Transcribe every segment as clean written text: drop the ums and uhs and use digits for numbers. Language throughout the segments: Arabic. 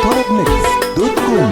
طربميكس.com.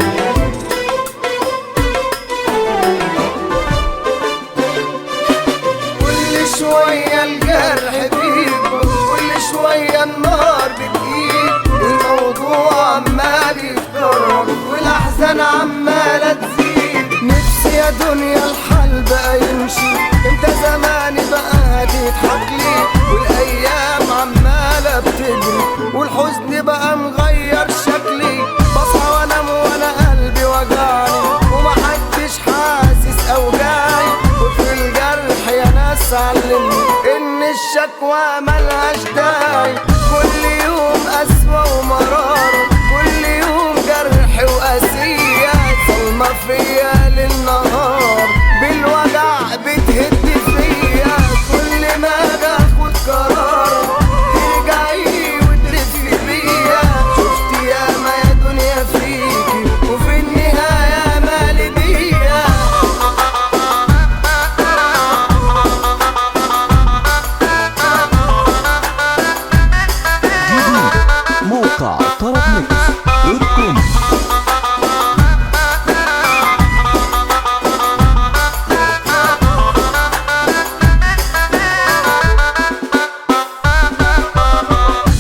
كل شوية الجرح بيكبر، كل شوية النار بتجيب، الموضوع عمال يتكرر والأحزان عمالة تزيد. نفسي يا دنيا الحال بقى يمشي، انت زماني بقى هتضحك لي، والأيام عمالة بتجري والحزن بقى مغير شكلي. بصحى وانام وانا قلبي وجعني ومحدش حاسس اوجاعي، وفي الجرح يا ناس علمني ان الشكوى ملهاش داعي. كل يوم قسوة ومرار، كل يوم جرح وقاسية ظلمة فيا للنهار، بالوجع بتهد فيا. كل ما باخد قرار ترجعي وتلفي بيا. شفت ياما يا دنيا فيكي وفي النهاية مالي بيا. موقع طربميكس.com.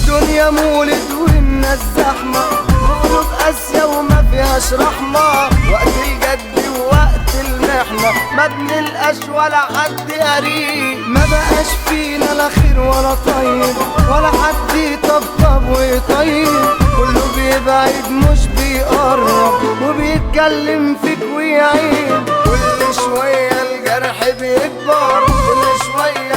دنيا مولد والناس زحمة، قلوب قاسية وما فيهاش رحمة. وقت الجد ووقت المحنة ما بنلقاش ولا حد قريب، ما بقاش فينا لا خير ولا طيب، ولا حد يطبطب ويطيب. كله بيبعد مش بيقرب، وبيتكلم فيك ويعيب. كل شوية الجرح بيكبر، كل شوية